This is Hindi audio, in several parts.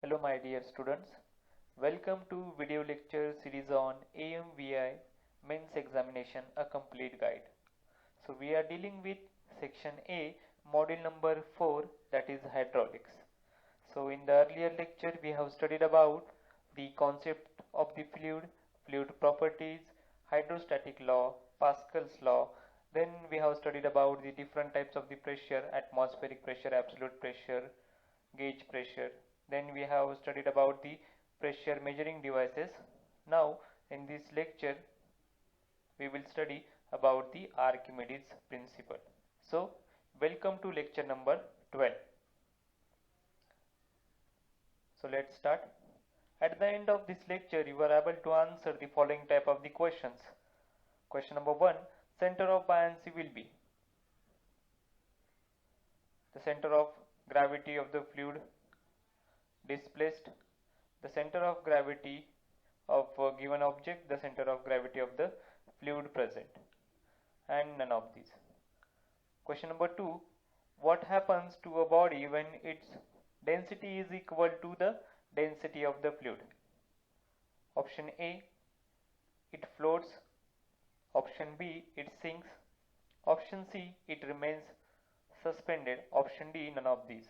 Hello my dear students, welcome to video lecture series on AMVI Men's Examination A Complete Guide. So we are dealing with section A, module number 4, that is hydraulics. So in the earlier lecture we have studied about the concept of the fluid properties, hydrostatic law, Pascal's law. Then we have studied about the different types of the pressure, atmospheric pressure, absolute pressure, gauge pressure. Then we have studied about the pressure measuring devices. Now in this lecture we will study about the Archimedes principle. So welcome to lecture number 12. So let's start. At the end of this lecture you are able to answer the following type of the questions. Question number 1, center of buoyancy will be the center of gravity of the fluid displaced, the center of gravity of a given object, the center of gravity of the fluid present, and none of these. Question number 2, what happens to a body when its density is equal to the density of the fluid? Option A, it floats. Option B, it sinks. Option C, it remains suspended. Option D, none of these.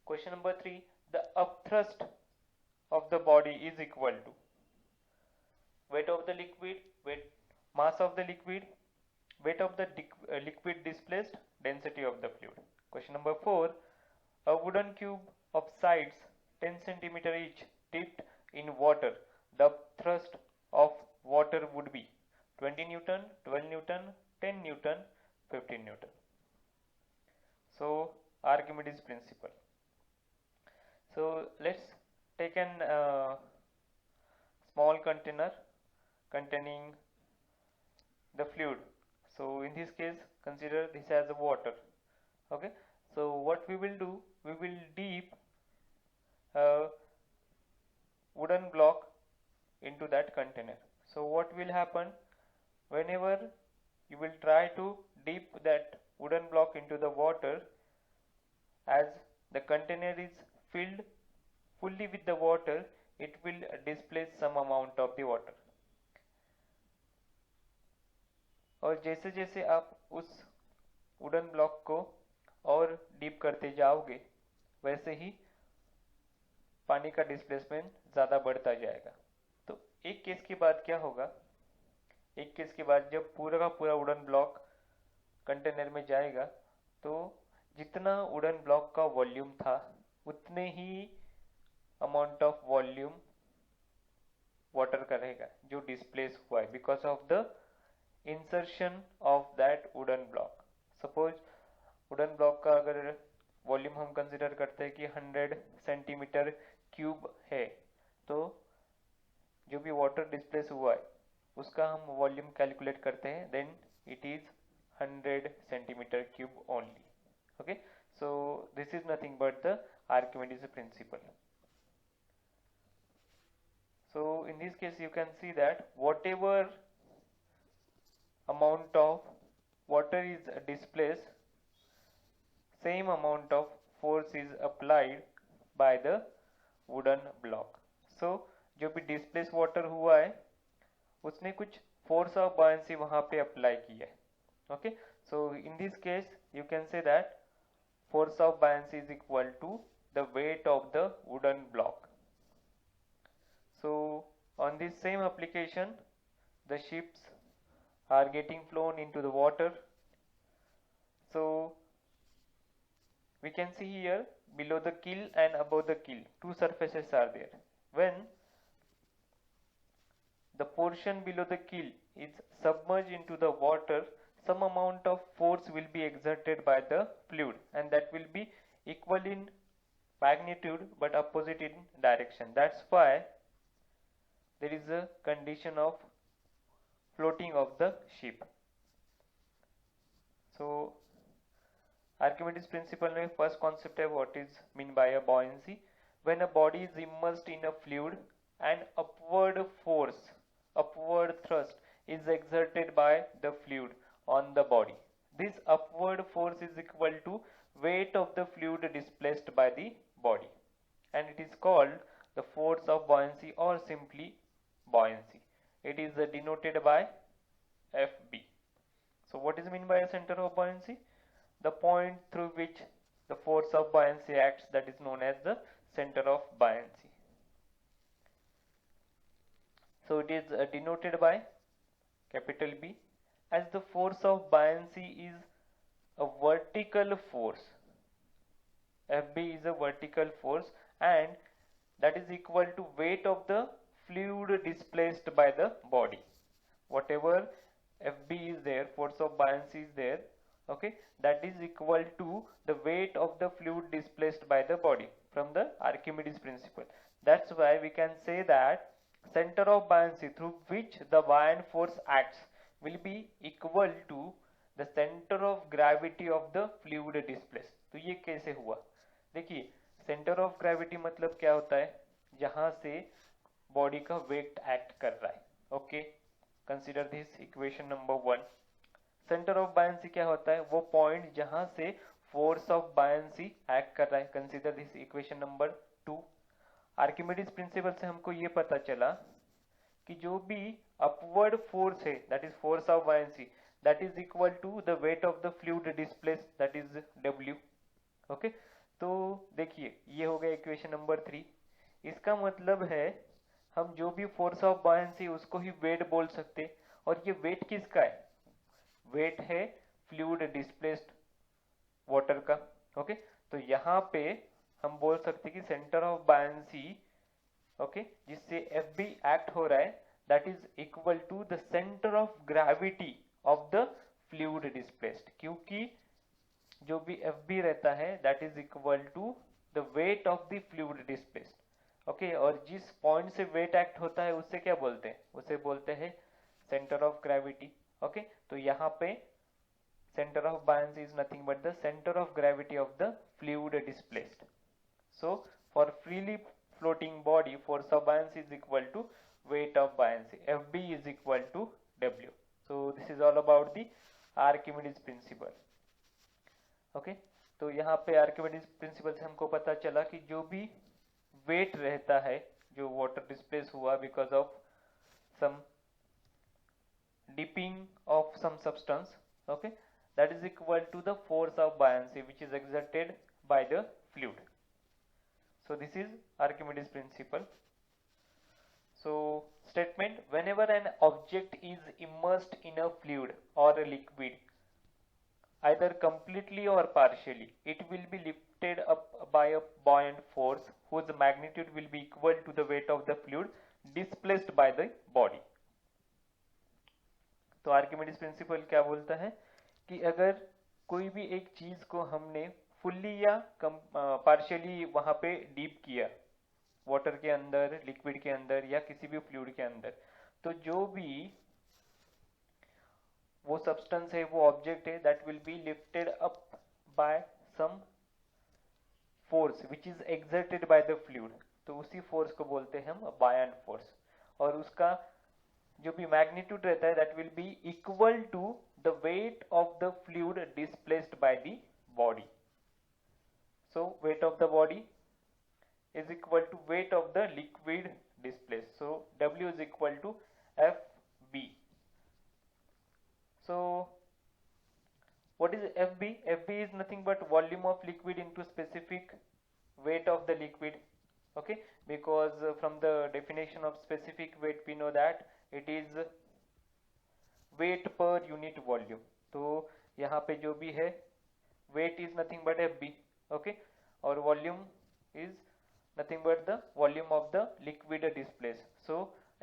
Question number 3, the upthrust of the body is equal to weight of the liquid, mass of the liquid, weight of the liquid displaced, density of the fluid. Question number 4, a wooden cube of sides 10 cm each dipped in water, the thrust of water would be 20 Newton, 12 Newton, 10 Newton, 15 Newton. So Archimedes principle. So let's take an small container containing the fluid. So in this case consider this as a water. Okay, so what we will do, we will dip a wooden block into that container. So what will happen, whenever you will try to dip that wooden block into the water, as the container is filled fully with the water, it will displace some amount of the water. और जैसे जैसे आप उस वुडन ब्लॉक को और डीप करते जाओगे वैसे ही पानी का डिस्प्लेसमेंट ज़्यादा बढ़ता जाएगा. तो एक केस के बाद क्या होगा, एक केस के बाद जब पूरा का पूरा वुडन ब्लॉक कंटेनर में जाएगा तो जितना वुडन ब्लॉक का वॉल्यूम था उतने ही अमाउंट ऑफ वॉल्यूम वाटर का रहेगा जो डिस्प्लेस हुआ है because of the insertion of that wooden block. Suppose wooden block का अगर वॉल्यूम हम कंसिडर करते हैं कि 100 सेंटीमीटर क्यूब है, तो जो भी वाटर डिस्प्लेस हुआ है उसका हम वॉल्यूम कैलकुलेट करते हैं, then it is 100 centimetre cube only. Okay, so this is nothing but the Archimedes principle. So in this case you can see that whatever amount of water is displaced, same amount of force is applied by the wooden block. So जो भी displaced water हुआ है उसने कुछ force of buoyancy वहाँ पे apply की है. Okay, so in this case you can say that force of buoyancy is equal to the weight of the wooden block. So on this same application the ships are getting flown into the water. So we can see here below the keel and above the keel two surfaces are there. When the portion below the keel is submerged into the water, some amount of force will be exerted by the fluid and that will be equal in magnitude but opposite in direction. That's why there is a condition of floating of the ship. So Archimedes principle में first concept है what is mean by a buoyancy. When a body is immersed in a fluid, an upward force, upward thrust is exerted by the fluid on the body. This upward force is equal to weight of the fluid displaced by the body. and it is called the force of buoyancy or simply buoyancy. It is denoted by Fb. So what is meant by a center of buoyancy? The point through which the force of buoyancy acts, that is known as the center of buoyancy. So it is denoted by capital B, as the force of buoyancy is a vertical force. Fb is a vertical force and that is equal to weight of the fluid displaced by the body. Whatever Fb is there, force of buoyancy is there, okay, that is equal to the weight of the fluid displaced by the body from the Archimedes principle. That's why we can say that center of buoyancy through which the buoyant force acts will be equal to the center of gravity of the fluid displaced. तो ये कैसे हुआ? देखिए, सेंटर ऑफ ग्रेविटी मतलब क्या होता है? जहां से बॉडी का वेट एक्ट कर रहा है. Okay, consider this equation number 1. Centre of buoyancy क्या होता है? वो पॉइंट जहां से फोर्स ऑफ बायंसी एक्ट कर रहा है. Consider this equation number 2. Archimedes principle से हमको ये पता चला कि जो भी अपवर्ड फोर्स है, that is force of buoyancy, that is equal to the weight of the fluid displaced, that is W. Okay, तो देखिए ये हो गया इक्वेशन नंबर 3. इसका मतलब है हम जो भी फोर्स ऑफ बायंसी उसको ही वेट बोल सकते, और ये वेट किसका है? वेट है फ्लूइड डिस्प्लेस्ड वाटर का. ओके, तो यहाँ पे हम बोल सकते कि सेंटर ऑफ बायंसी, ओके, जिससे Fb एक्ट हो रहा है, that is equal to the centre of gravity of the fluid displaced, क्योंकि जो भी Fb रहता है that is equal to the weight of the fluid displaced. Okay, और जिस पॉइंट से वेट एक्ट होता है उससे क्या बोलते हैं? उसे बोलते हैं सेंटर ऑफ ग्रेविटी. ओके, तो यहाँ पे centre of buoyancy is nothing but the centre of gravity of the fluid displaced. So for freely floating body, force of buoyancy is equal to weight of buoyancy. Fb is equal to W. So this is all about the Archimedes principle. Okay, तो यहाँ पे Archimedes principle से हमको पता चला कि जो भी weight रहता है, जो water displace हुआ because of some dipping of some substance, okay, that is equal to the force of buoyancy which is exerted by the fluid. So this is Archimedes principle. So statement: whenever an object is immersed in a fluid or a liquid, either completely or partially, it will be lifted up by a buoyant force whose magnitude will be equal to the weight of the fluid displaced by the body. तो आर्किमिडीज प्रिंसिपल क्या बोलता है कि अगर कोई भी एक चीज को हमने फुल्ली या पार्शियली वहां पे डीप किया, वाटर के अंदर, लिक्विड के अंदर या किसी भी फ्लूइड के अंदर, तो जो भी वो सब्सटेंस है, वो ऑब्जेक्ट है, that will be lifted up by some force which is exerted by the fluid. तो उसी फोर्स को बोलते हैं हम बायंट फोर्स, और उसका जो भी मैग्नीट्यूड रहता है that will be equal to the weight of the fluid displaced by the body. So weight of the body is equal to weight of the liquid displaced. So W is equal to Fb. So what is Fb? Fb is nothing but volume of liquid into specific weight of the liquid. Okay, because from the definition of specific weight we know that it is weight per unit volume. तो यहाँ पे जो भी है weight is nothing but Fb. Okay, or volume is nothing but the volume of the liquid displaced. So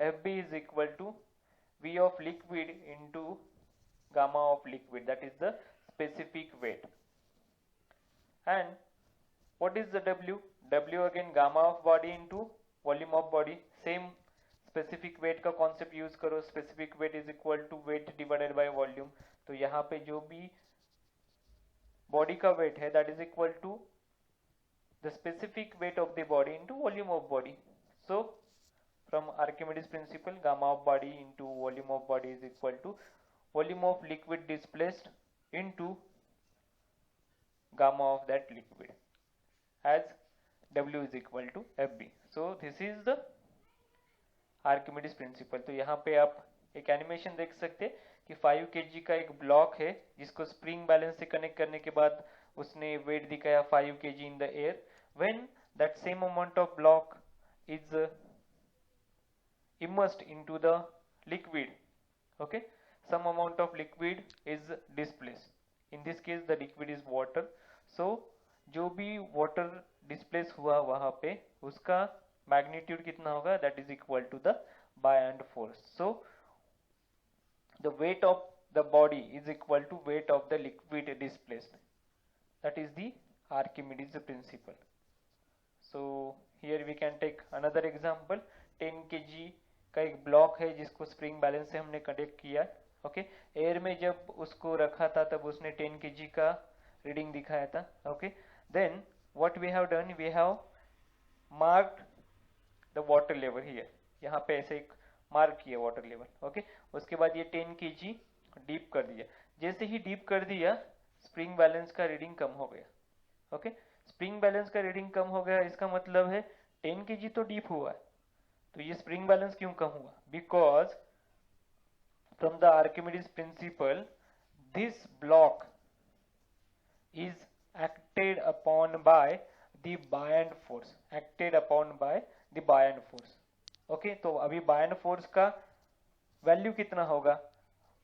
Fb is equal to V of liquid into gamma of liquid, that is the specific weight. And what is the W? W again gamma of body into volume of body. Same specific weight का concept use करो. Specific weight is equal to weight divided by volume. तो यहाँ पे जो भी बॉडी का वेट है that is equal to the specific weight of the body into volume of body. So from Archimedes principle, gamma of body into volume of body is equal to volume of liquid displaced into gamma of that liquid. As W is equal to FB. So this is the Archimedes principle. तो यहाँ पे आप एक एनिमेशन देख सकते हैं कि 5 kg का एक ब्लॉक है जिसको स्प्रिंग बैलेंस से कनेक्ट करने के बाद उसने वेट दिखाया 5 kg in the air. When that same amount of block is immersed into the liquid, okay, some amount of liquid is displaced. In this case the liquid is water. So जो भी water displace हुआ वहां पे उसका magnitude कितना होगा, that is equal to the buoyant force. So the weight of the body is equal to weight of the liquid displaced. That is the Archimedes principle. So here we can take another example. 10 kg का एक ब्लॉक है जिसको स्प्रिंग बैलेंस से हमने कनेक्ट किया। ओके, एयर में जब उसको रखा था तब उसने 10 kg का रीडिंग दिखाया था। Okay, then what we have done, we have marked the water level here, यहाँ पे ऐसे एक मार्क किया वाटर लेवल। ओके, उसके बाद ये 10 kg डीप कर दिया। जैसे ही डीप कर दिया स्प्रिंग बैलेंस का रीडिंग कम हो गया। ओके, स्प्रिंग बैलेंस का रीडिंग कम हो गया, इसका मतलब है 10 kg तो डीप हुआ है, तो ये स्प्रिंग बैलेंस क्यों कम हुआ? Because from the Archimedes principal this block is acted upon by the buoyant force, acted upon by the buoyant force. Okay, तो अभी बायंड फोर्स का वैल्यू कितना होगा?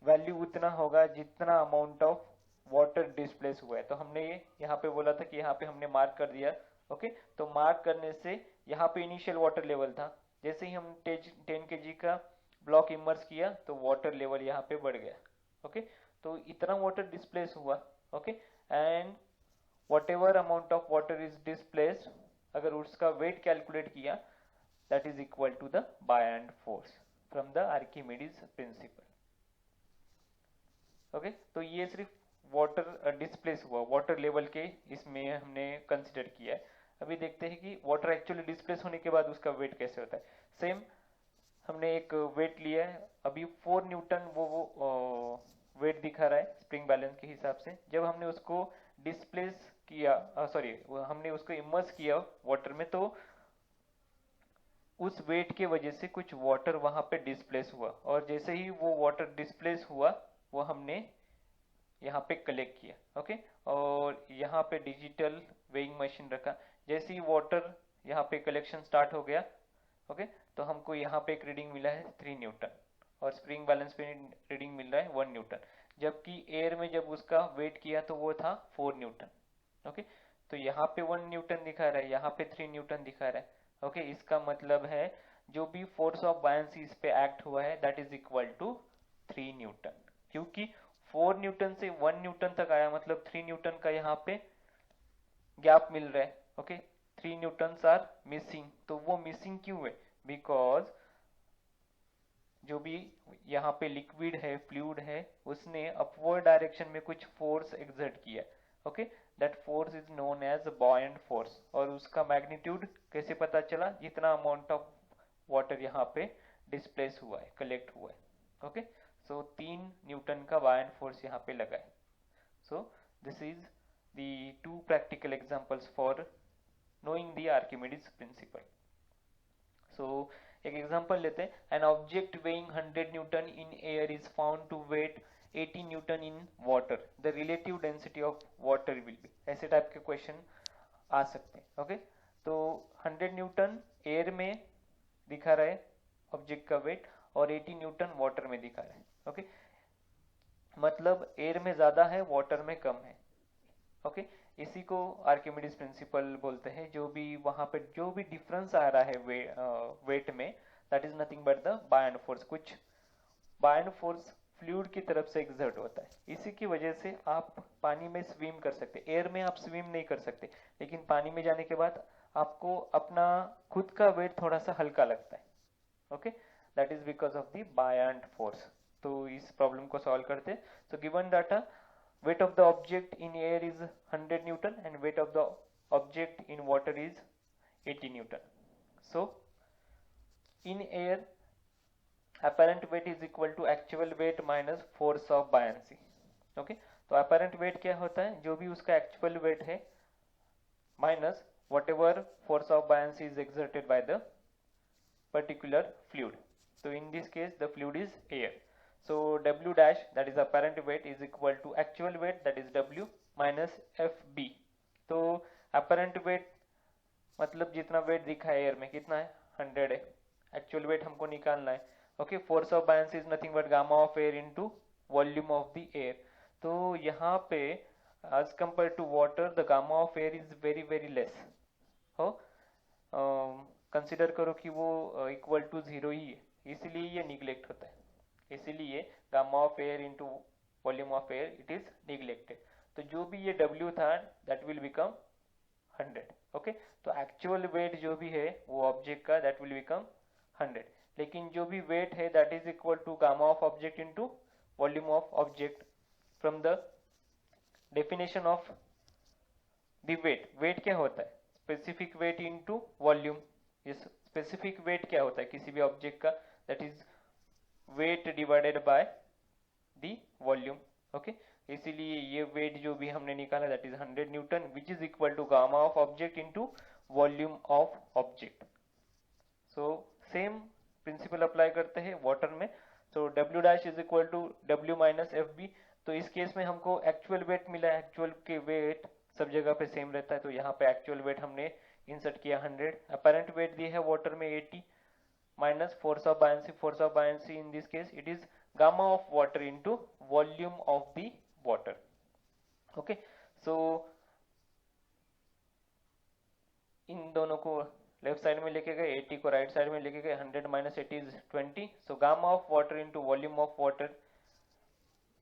वैल्यू उतना होगा जितना अमाउंट ऑफ वाटर डिस्प्लेस हुआ है। तो हमने ये यहाँ पे बोला था कि यहाँ पे हमने मार्क कर दिया। ओके, तो मार्क करने से यहाँ पे इनिशियल वाटर लेवल था, जैसे ही हम 10 kg का ब्लॉक इमर्स किया तो वाटर लेवल यहाँ पे बढ़ गया। ओके, तो इतना वाटर डिस्प्लेस हुआ। Okay, and whatever amount of water is displaced, अगर उसका वेट कैलकुलेट किया, that is equal to the buoyant force from the Archimedes principle. Okay, तो ये सिर्फ वाटर डिस्प्लेस हुआ, वाटर लेवल के इसमें हमने कंसिडर किया है। अभी देखते हैं कि वाटर एक्चुअली डिस्प्लेस होने के बाद उसका वेट कैसे होता है। सेम हमने एक वेट लिया है, अभी 4 न्यूटन वो वेट दिखा रहा है स्प्रिंग बैलेंस के हिसाब से। जब हमने उसको डिस्प्लेस किया, हमने उसको इमर्स किया वाटर में, तो उस वेट के वजह से कुछ वाटर वहां पे डिस्प्लेस हुआ, और जैसे ही वो वाटर डिस्प्लेस हुआ वो हमने यहाँ पे कलेक्ट किया। ओके, और यहाँ पे डिजिटल वेइंग मशीन रखा। जैसे ही वाटर यहाँ पे कलेक्शन स्टार्ट हो गया, ओके, तो हमको यहाँ पे एक रीडिंग मिला है 3 न्यूटन, और स्प्रिंग बैलेंस पे रीडिंग मिल रहा है 1 न्यूटन, जबकि एयर में जब उसका वेट किया तो वो था 4 न्यूटन। ओके, तो यहाँ पे 1 न्यूटन दिखा रहा है, यहाँ पे 3 न्यूटन दिखा रहा है। ओके, इसका मतलब है जो भी फोर्स ऑफ बायंसी इस पे एक्ट हुआ है that is equal to 3 newton, क्योंकि 4 न्यूटन से 1 न्यूटन तक आया, मतलब 3 न्यूटन का यहाँ पे गैप मिल रहा है। Okay, 3 newtons are missing. तो वो मिसिंग क्यों है? बिकॉज जो भी यहाँ पे लिक्विड है, फ्लूइड है, उसने अपवर्ड डायरेक्शन में कुछ फोर्स एक्सर्ट किया। Okay, that force is known as buoyant force. और उसका मैग्नीट्यूड कैसे पता चला? जितना अमाउंट ऑफ वाटर यहाँ पे डिस्प्लेस हुआ है, कलेक्ट हुआ है। ओके, सो 3 न्यूटन का बॉयंट फोर्स यहाँ पे लगा है। सो this is the 2 practical examples for knowing the Archimedes principle. So एक एग्जांपल लेते हैं, an object weighing 100 Newton in air is found to weight 80 Newton in water. The relative density of water will be, ऐसे टाइप के क्वेश्चन आ सकते हैं। ओके, तो 100 न्यूटन एयर में दिखा रहा है ऑब्जेक्ट का वेट, और 80 न्यूटन वाटर में दिखा रहा है। ओके, मतलब एयर में ज्यादा है, वाटर में कम है। ओके, इसी को आर्किमिडीज प्रिंसिपल बोलते हैं। जो भी वहां पे जो भी डिफरेंस आ रहा है वेट में, that is nothing but the buoyant force. कुछ बायंड फोर्स फ्लूइड की तरफ से एक्सर्ट होता है, इसी की वजह से आप पानी में स्विम कर सकते। एयर में आप स्विम नहीं कर सकते, लेकिन पानी में जाने के बाद आपको अपना खुद का वेट थोड़ा सा हल्का लगता है। Okay, that is because of the buoyant force. तो इस प्रॉब्लम को सॉल्व करते हैं। So given data, weight of the object in air is 100 Newton and weight of the object in water is 80 Newton. So in air apparent weight is equal to actual weight minus force of buoyancy. Okay, तो apparent weight क्या होता है? जो भी उसका actual weight है minus whatever force of buoyancy is exerted by the particular fluid. So in this case the fluid is air. So W dash, that is apparent weight, is equal to actual weight, that is W minus FB. तो apparent weight मतलब जितना वेट दिखा है एयर में कितना है 100 है, एक्चुअल वेट हमको निकालना है. Okay, force of buoyancy is nothing but gamma of air into volume of the air. तो यहाँ पे as compared to water the gamma of air is very very less. हो कंसिडर करो कि वो इक्वल टू 0 ही है, इसलिए ये निग्लेक्ट होता है. इसीलिए gamma of air into volume of air it is neglected. तो जो भी ये W था दैट विल बिकम 100. ओके, तो एक्चुअल वेट जो भी है वो ऑब्जेक्ट का दैट विल बिकम 100, लेकिन जो भी वेट है that is equal to gamma of object into volume of object from the definition of the weight. Weight क्या होता है? Specific weight into volume. ये स्पेसिफिक वेट क्या होता है किसी भी ऑब्जेक्ट का? That is weight divided by the volume. Okay, इसीलिए ये वेट जो भी हमने निकाला that is 100 newton which is equal to gamma of object into volume of object. So same principle apply करते हैं वाटर में. So W dash is equal to W minus FB. तो इस केस में हमको एक्चुअल वेट मिला है. एक्चुअल के वेट सब जगह पे सेम रहता है, तो यहाँ पे एक्चुअल वेट हमने इंसर्ट किया 100. अपेरेंट वेट दी है वाटर में 80 minus force of buoyancy. Force of buoyancy in this case it is gamma of water into volume of the water. Okay, so इन दोनों को लेफ्ट साइड में लेके गए, 80 को राइट साइड में लेके गए. 100 minus 80 is 20. So gamma of water into volume of water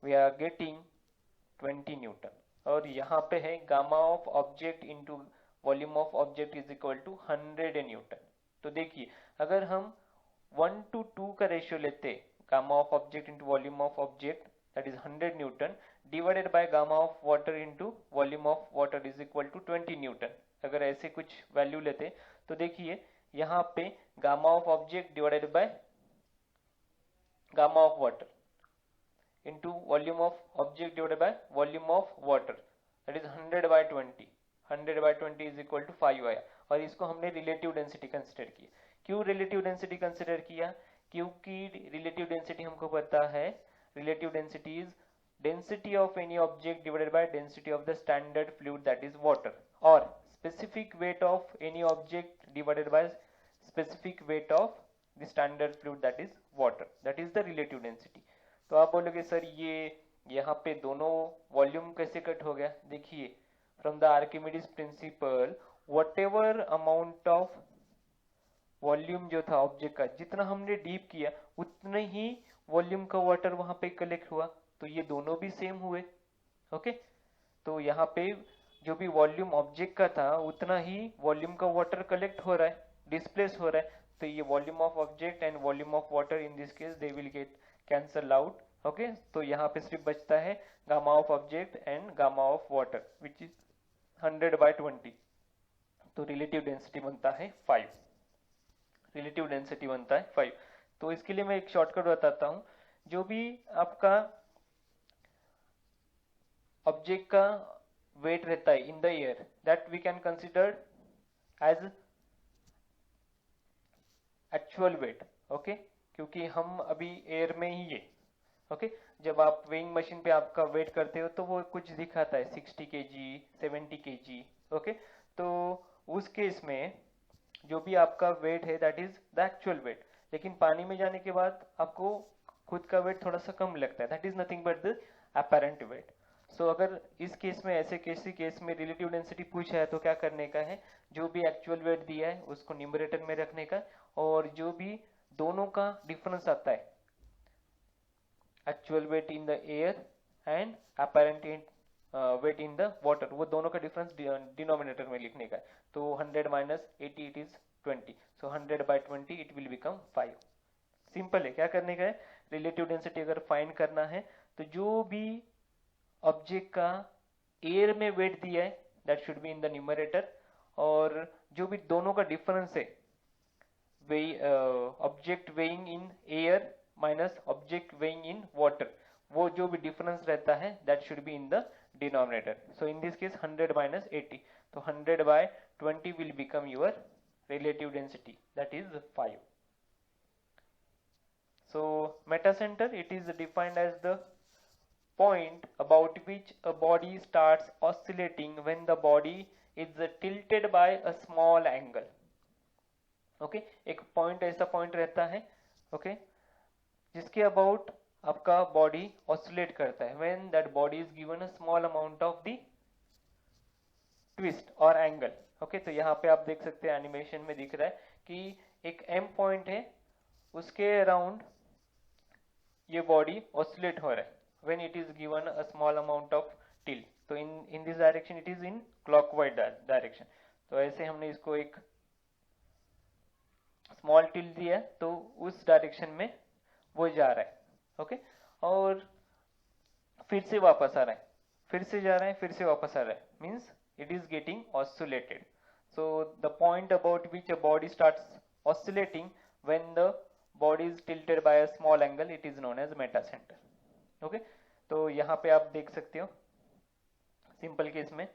we are getting 20 Newton. और यहाँ पे है gamma of object into volume of object is equal to 100 Newton. तो देखिए अगर हम 1:2 का रेशियो लेते, gamma of object into volume of object that is 100 Newton divided by gamma of water into volume of water is equal to 20 Newton. अगर ऐसे कुछ वैल्यू लेते तो देखिए यहाँ पे gamma of object divided by gamma of water into volume of object divided by volume of water that is 100 by 20. 100 by 20 is equal to 5 आया. और इसको हमने रिलेटिव डेंसिटी कंसिडर किया. क्यों रिलेटिव डेंसिटी कंसिडर किया? क्योंकि रिलेटिव डेंसिटी हमको पता है, relative density is density of any object divided by density of the standard fluid that is water, और specific weight of any object divided by specific weight of the standard fluid that is water. That is the relative density. तो आप बोलोगे सर ये यहाँ पे दोनों वॉल्यूम कैसे कट हो गया? देखिए from the Archimedes principal whatever amount of volume जो था ऑब्जेक्ट का, जितना हमने डीप किया उतना ही वॉल्यूम का वाटर वहां पे कलेक्ट हुआ. तो ये दोनों भी सेम हुए. ओके, तो यहाँ पे जो भी वॉल्यूम ऑब्जेक्ट का था उतना ही वॉल्यूम का वाटर कलेक्ट हो रहा है, डिस्प्लेस हो रहा है. तो ये volume of object and volume of water in this case they will get cancel out. Okay, तो यहाँ पे सिर्फ बचता है gamma of object and gamma of water which is 100 by 20. तो रिलेटिव डेंसिटी बनता है 5. रिलेटिव डेंसिटी बनता है 5. तो इसके लिए मैं एक शॉर्टकट बताता हूँ. जो भी आपका ऑब्जेक्ट का वेट रहता है in the air that we can consider as actual weight. Okay, क्योंकि हम अभी एयर में ही है. ओके, जब आप वेइंग मशीन पे आपका वेट करते हो तो वो कुछ दिखाता है 60 kg 70 kg. ओके, तो उस केस में जो भी आपका वेट है that is the actual wait. लेकिन पानी में जाने के बाद आपको खुद का वेट थोड़ा सा कम लगता है, that is nothing but the apparent weight. So अगर इस केस में ऐसे केस में रिलेटिव डेंसिटी पूछा है तो क्या करने का है, जो भी एक्चुअल वेट दिया है उसको न्यूमरेटर में रखने का, और जो भी दोनों का डिफरेंस आता है actual wait in the air and apparent wait in the water, वो दोनों का डिफरेंस डिनोमिनेटर में लिखने का है. तो 100 minus 80 it is 20. So 100 by 20 it will become 5. Simple है. क्या करने का है, रिलेटिव डेंसिटी अगर फाइंड करना है तो जो भी ऑब्जेक्ट का एयर में वेट दिया है that should be in the numerator, और जो भी दोनों का डिफरेंस है object weighing in air minus object weighing in water, वो जो भी डिफरेंस रहता है that should be in the denominator. So in this case 100 minus 80. So 100 by 20 will become your relative density, that is 5. So metacenter, it is defined as the point about which a body starts oscillating when the body is tilted by a small angle. Okay एक पॉइंट, ऐसा पॉइंट रहता है ओके जिसके अबाउट आपका बॉडी ऑसिलेट करता है when that body is given a small amount of the twist और एंगल. ओके तो यहाँ पे आप देख सकते हैं एनिमेशन में दिख रहा है कि एक एम पॉइंट है, उसके अराउंड ये बॉडी ऑसिलेट हो रहा है when it is given a small amount of tilt. तो in this direction it is in clockwise direction. तो ऐसे हमने इसको एक स्मॉल टिल दिया तो उस डायरेक्शन में वो जा रहा है. ओके और फिर से वापस आ रहा है, फिर से जा रहा है, फिर से वापस आ रहा है, means it is getting oscillated. So the point about which a body starts oscillating when the body is tilted by a small angle, it is known as metacenter. Okay, तो यहाँ पे आप देख सकते हो सिंपल केस में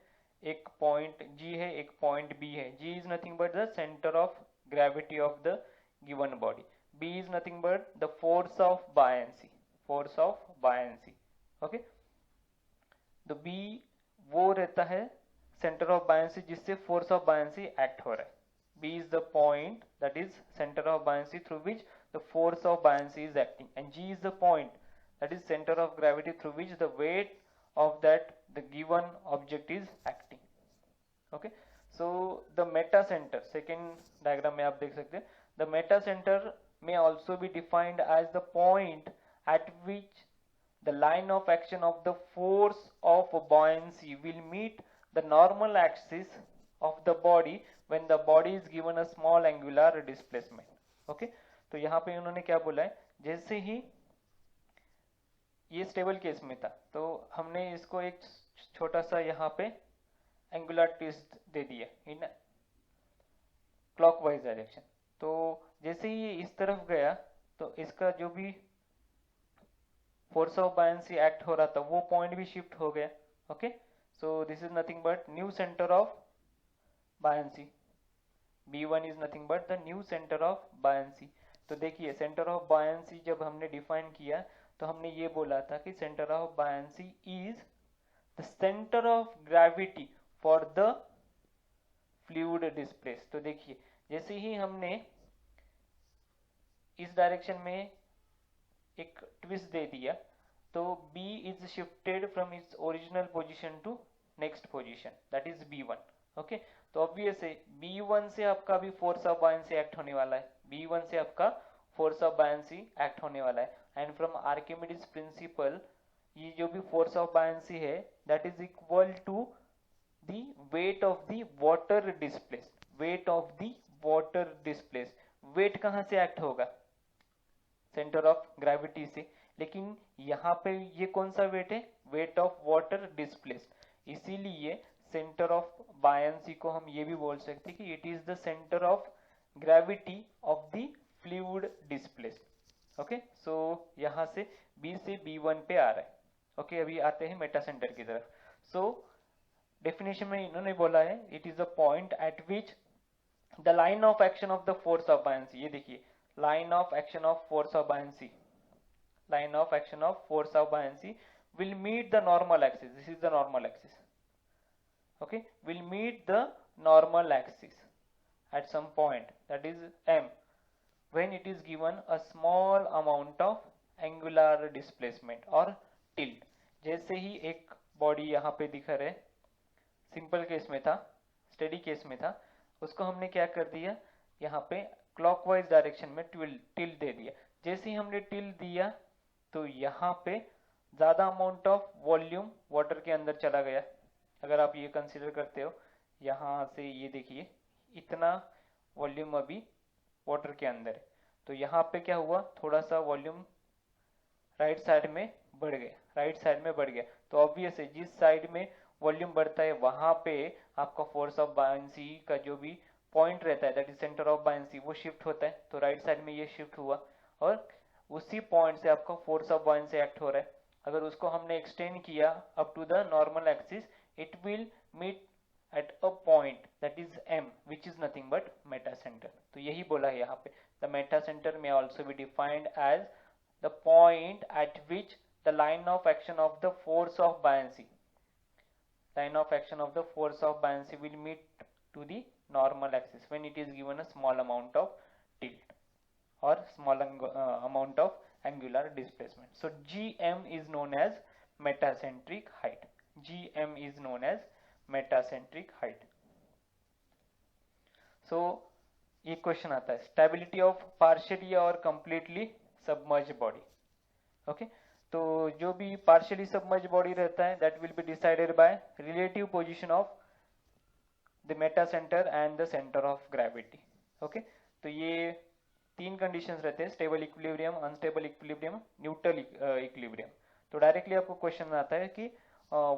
एक पॉइंट G है, एक पॉइंट B है. G is nothing but the center of gravity of the given body. B is nothing but the force of buoyancy. Force of buoyancy. Okay, तो B वो रहता है सेंटर ऑफ बायंसी जिससे फोर्स ऑफ बायंसी एक्ट हो रहा है. B is the point that is center of buoyancy through which the force of buoyancy is acting, and G is the point that is center of gravity through which the weight of that the given object is acting. Okay, so the meta center, second diagram में आप देख सकते हैं, the meta center may also be defined as the point at which the line of action of the force of buoyancy will meet the normal axis of the body when the body is given a small angular displacement. Okay, तो यहाँ पे उन्होंने क्या बोला है, जैसे ही ये स्टेबल केस में था तो हमने इसको एक छोटा सा यहाँ पे एंगुलर ट्विस्ट दे दिया इन क्लॉकवाइज डायरेक्शन. तो जैसे ही ये इस तरफ गया तो इसका जो भी फोर्स ऑफ बायंसी एक्ट हो रहा था वो पॉइंट भी शिफ्ट हो गया. Okay so this is nothing but new center of buoyancy. B1 is nothing but the new center of buoyancy. तो देखिए सेंटर ऑफ बायंसी जब हमने डिफाइन किया तो हमने ये बोला था कि centre of buoyancy is the centre of gravity for the fluid displace. तो देखिए जैसे ही हमने इस डायरेक्शन में एक ट्विस्ट दे दिया तो B is shifted from its original position to next position, that is B1. Okay तो ऑब्वियस है B1 से आपका भी फोर्स ऑफ बायंसी एक्ट होने वाला है, B1 से आपका फोर्स ऑफ बायंसी एक्ट होने वाला है. एंड फ्रॉम आर्किमिडीज प्रिंसिपल ये जो भी फोर्स ऑफ बायंसी है that is equal to the weight of the water displace. Weight of the water displace, weight कहाँ से एक्ट होगा, सेंटर ऑफ ग्रेविटी से, लेकिन यहाँ पे ये कौन सा वेट है, वेट ऑफ वाटर डिस्प्लेस. इसीलिए सेंटर ऑफ बायंसी को हम ये भी बोल सकते हैं कि it is the centre of gravity of the fluid displace. Okay so यहाँ से B से B1 पे आ रहा है. ओके अभी आते हैं मेटा सेंटर की तरफ. सो डेफिनेशन में इन्होंने बोला है it is a point eight which the line of action of the force of buoyancy. ये देखिए line of action of force of buoyancy, line of action of force of buoyancy will meet the normal axis. This is the normal axis. Okay, will meet the normal axis at some point, that is M, when it is given a small amount of angular displacement or tilt. जैसे ही एक बॉडी यहाँ पे दिखा रहे, सिंपल केस में था, स्टेडी केस में था, उसको हमने क्या कर दिया, यहाँ पे क्लॉकवाइज डायरेक्शन में टिल्ट दे दिया. जैसे ही हमने टिल्ट दिया तो यहाँ पे ज्यादा अमाउंट ऑफ वॉल्यूम वाटर के अंदर चला गया. अगर आप ये कंसीडर करते हो यहाँ से ये देखिए इतना वॉल्यूम अभी वाटर के अंदर है, तो यहाँ पे क्या हुआ, थोड़ा सा वॉल्यूम राइट साइड में बढ़ गया, राइट साइड में बढ़ गया. तो ऑब्वियस है जिस साइड में वॉल्यूम बढ़ता है वहां पे आपका फोर्स ऑफ बायंसी का जो भी पॉइंट रहता है that is centre of buoyancy वो शिफ्ट होता है. तो राइट साइड में ये शिफ्ट हुआ और उसी पॉइंट से आपका फोर्स ऑफ बायंसी एक्ट हो रहा है. अगर उसको हमने एक्सटेंड किया up to the normal axis, it will meet at a point that is M, which is nothing but meta center. तो यही बोला है यहाँ पे, the meta center may also be defined as the point at which the line of action of the force of buoyancy will meet to the normal axis when it is given a small amount of tilt or small amount of angular displacement. So GM is known as metacentric height. GM is known as metacentric height. So ये क्वेश्चन आता है, स्टेबिलिटी ऑफ पार्शियली और कंप्लीटली सबमर्ज बॉडी. ओके, तो जो भी पार्शियली सबमर्ज बॉडी रहता है that will be decided by relative position of the Meta centre and the centre of gravity. Okay, तो ये तीन कंडीशंस रहते हैं, stable equilibrium, unstable equilibrium, neutral equilibrium. तो डायरेक्टली आपको क्वेश्चन आता है कि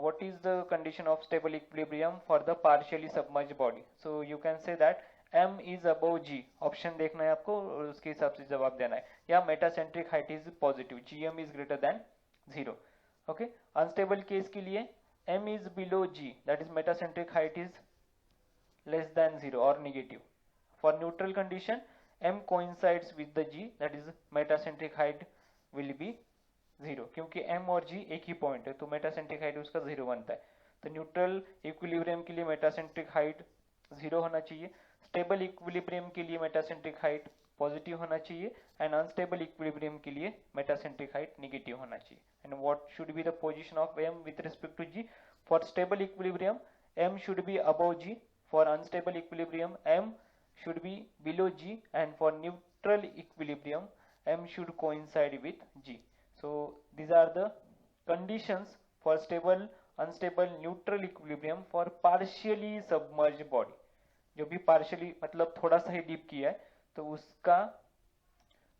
what is the condition of stable equilibrium for the partially submerged body. So you can say that M is above G. Option देखना है आपको और उसके हिसाब से जवाब देना है. या metacentric height is positive, GM is greater than 0. Okay, unstable case के लिए M is below G, that is metacentric height is less than 0 or negative. For neutral condition, M coincides with the G, that is metacentric height will be 0, क्योंकि M और G एक ही पॉइंट है तो मेटासेंट्रिक हाइट उसका 0 बनता है. तो न्यूट्रल इक्विलिब्रियम के लिए मेटासेंट्रिक हाइट 0 होना चाहिए, स्टेबल इक्विलिब्रियम के लिए मेटासेंट्रिक हाइट पॉजिटिव होना चाहिए एंड अनस्टेबल इक्विलिब्रियम के लिए मेटासेंट्रिक हाइट नेगेटिव होना चाहिए. And what should be the position of M with respect to G? For stable equilibrium M should be above G, for unstable equilibrium M should be below G, and for neutral equilibrium M should coincide with G. So these are the conditions for stable, unstable, neutral equilibrium for partially submerged body. जो भी partially मतलब थोड़ा सा ही डीप किया है तो उसका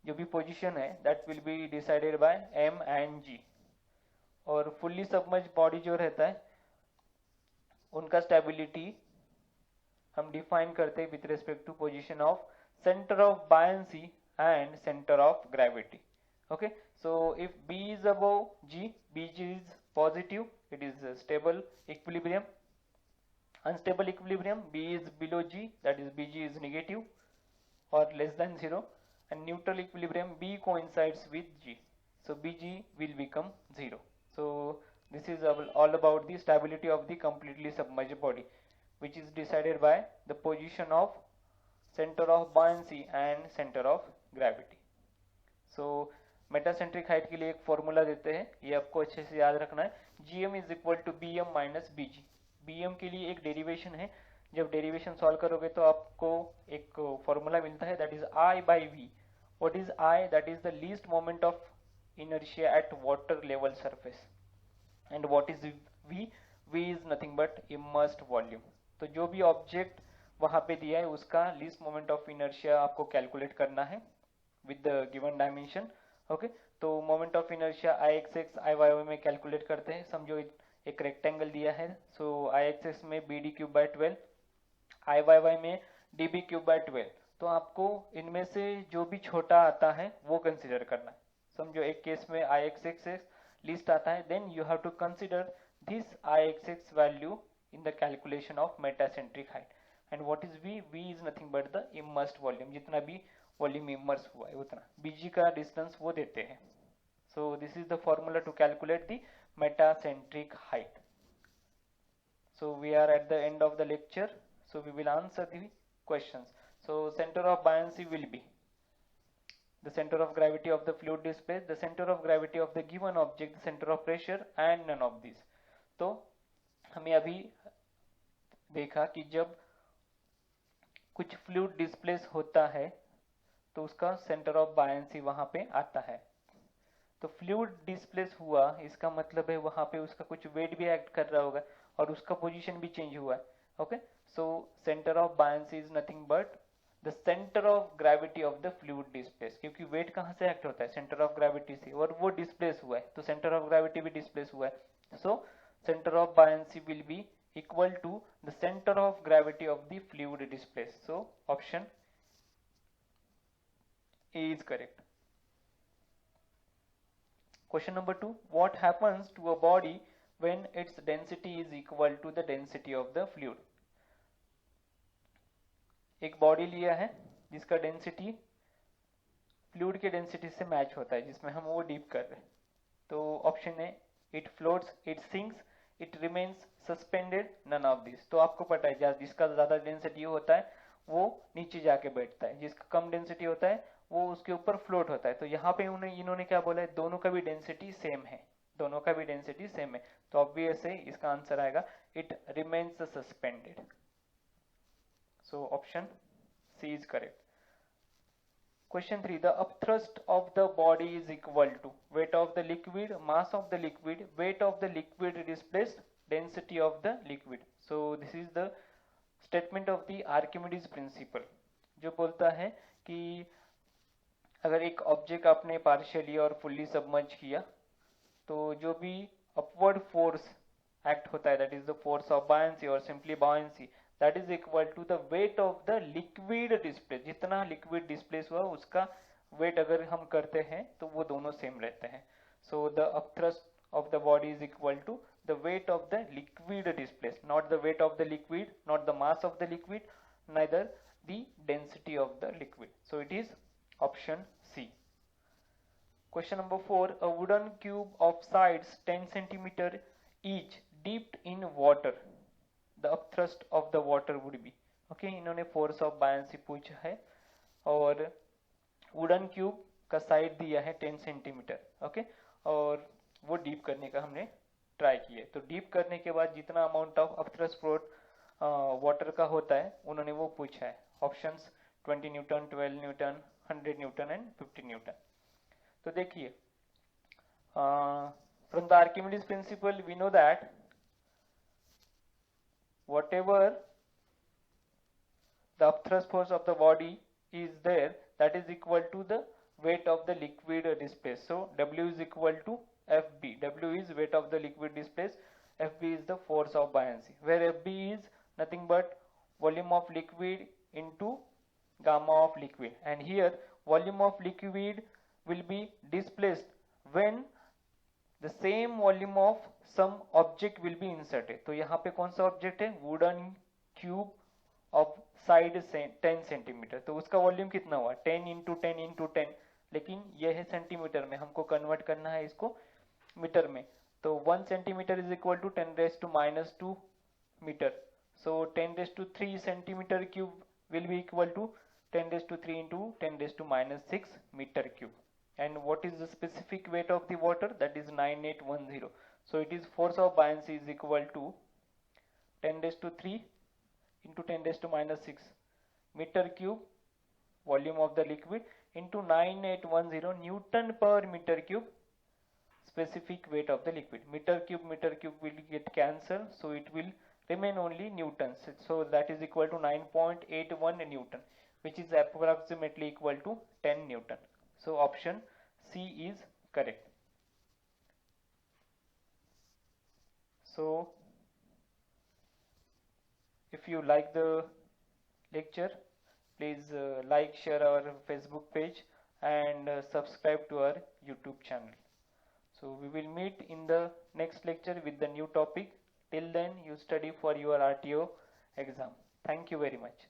जो भी पोजीशन है that will be decided by M and G. और fully submerged body जो रहता है उनका stability हम define करते हैं with respect to position of center of buoyancy and center of gravity. Okay, so if B is above G, BG is positive, it is a stable equilibrium. Unstable equilibrium, B is below G, that is BG is negative or less than 0, and neutral equilibrium B coincides with G, so BG will become 0. So this is all about the stability of the completely submerged body, which is decided by the position of center of buoyancy and center of gravity. So metacentric height के लिए एक फॉर्मूला देते हैं, ये आपको अच्छे से याद रखना है. GM is equal to BM minus BG. BM के लिए एक डेरिवेशन है, जब डेरिवेशन सॉल्व करोगे तो आपको एक फॉर्मूला मिलता है that is I by V. What is I? That is the least moment of inertia at water level surface. And what is V? V is nothing but immersed volume. तो जो भी ऑब्जेक्ट वहां पे दिया है उसका लीस्ट मोमेंट ऑफ इनर्शिया आपको कैलकुलेट करना है with the given dimension. Okay, तो moment of inertia IXX IYY में कैलकुलेट करते हैं. समझो एक रेक्टेंगल दिया है, सो IXX में BD क्यूब बाय 12, IYY में DB क्यूब बाय 12. तो आपको इनमें से जो भी छोटा आता है वो कंसिडर करना है. समझो एक केस में IXX लिस्ट आता है, then you have to consider this IXX value in the calculation of metacentric height. And what is V? V is nothing but the immersed volume, जितना भी वॉल्यूम इमर्स हुआ है उतना. BG का डिस्टेंस वो देते हैं. So this is the formula to calculate the metacentric height. So we are at the end of the lecture, so we will answer the questions. So centre of buoyancy will be the center of gravity of the fluid displaced, the center of gravity of the given object, the center of pressure and none of these. तो हमें अभी देखा कि जब कुछ फ्लूइड डिस्प्लेस होता है तो उसका सेंटर ऑफ बायंसी वहां पे आता है. तो फ्लूइड डिस्प्लेस हुआ इसका मतलब है वहां पे उसका कुछ वेट भी एक्ट कर रहा होगा और उसका पोजीशन भी चेंज हुआ है. Okay, so centre of buoyancy is nothing but the centre of gravity of the fluid displace. क्योंकि वेट कहां से एक्ट होता है? सेंटर ऑफ ग्रेविटी से, और वो डिस्प्लेस हुआ है तो सेंटर ऑफ ग्रेविटी भी डिस्प्लेस हुआ है. So centre of buoyancy will be equal to the centre of gravity of the fluid displace. So option A is correct. Question number 2, what happens to a body when its density is equal to the density of the fluid? एक बॉडी लिया है जिसका डेंसिटी फ्लूइड के डेंसिटी से मैच होता है, जिसमें हम वो डीप कर रहे हैं। तो ऑप्शन है, it floats, it sinks, it remains suspended, none of this. तो आपको पता है जिसका ज्यादा डेंसिटी होता है वो नीचे जाके बैठता है, जिसका कम डेंसिटी होता है वो उसके ऊपर फ्लोट होता है। तो यहाँ पे इन्होंने क्या बोला है, दोनों का भी डेंसिटी सेम है, दोनों का भी डेंसिटी सेम है। तो ऑब्वियस है इसका आंसर आएगा it remains suspended. So option C is correct. Question 3, the upthrust of the body is equal to weight of the liquid, mass of the liquid, weight of the liquid displaced, density of the liquid. So this is the statement of the Archimedes principle, जो बोलता है कि अगर एक ऑब्जेक्ट आपने पार्शियली और फुल्ली सबमर्ज किया तो जो भी अपवर्ड फोर्स एक्ट होता है, that is the force of buoyancy और simply buoyancy, that is equal to the weight of the liquid displaced। जितना लिक्विड डिस्प्लेस हुआ उसका वेट अगर हम करते हैं तो वो दोनों सेम रहते हैं। so the upthrust of the body is equal to the weight of the liquid displaced, not the weight of the liquid, not the mass of the liquid, neither the density of the liquid. So it is option C. Question number 4, a wooden cube of sides 10 centimeter each dipped in water, the upthrust of the water would be। Okay, इन्होंने फोर्स ऑफ बायंसी पूछा है और वुडन क्यूब का साइड दिया है 10 सेंटीमीटर। ओके, और वो डीप करने का हमने ट्राई किया। तो डीप करने के बाद जितना amount of upthrust float water का होता है उन्होंने वो पूछा है। Options 20 newton, 12 newton, 100 newton and 50 newton. तो देखिए, from the Archimedes principle we know that whatever the upthrust force of the body is there, that is equal to the weight of the liquid displaced. So W is equal to FB. W is weight of the liquid displaced, FB is the force of buoyancy, where FB is nothing but volume of liquid into gamma of liquid, and here volume of liquid will be displaced when the same volume of some object will be inserted। तो यहाँ पे कौन सा ऑब्जेक्ट है, wooden cube of side 10 centimetre. तो उसका वॉल्यूम कितना हुआ, 10 इंटू 10 इंटू 10, लेकिन यह है सेंटीमीटर में, हमको कन्वर्ट करना है इसको मीटर में। तो 1 centimetre is equal to 10⁻² metre. So 10⁻³ centimetre cube will be equal to 10⁻³ into 10⁻⁻6 meter cube। And what is the specific weight of the water, that is 9810। so it is force of buoyancy is equal to 10⁻³ into 10⁻⁻6 meter cube volume of the liquid into 9810 Newton per meter cube specific weight of the liquid। meter cube will get cancelled, so it will remain only newtons, so that is equal to 9.81 Newton, which is approximately equal to 10 Newton। so option C is correct। so if you like the lecture, please like, share our Facebook page and subscribe to our YouTube channel। so we will meet in the next lecture with the new topic। till then you study for your RTO exam। thank you very much।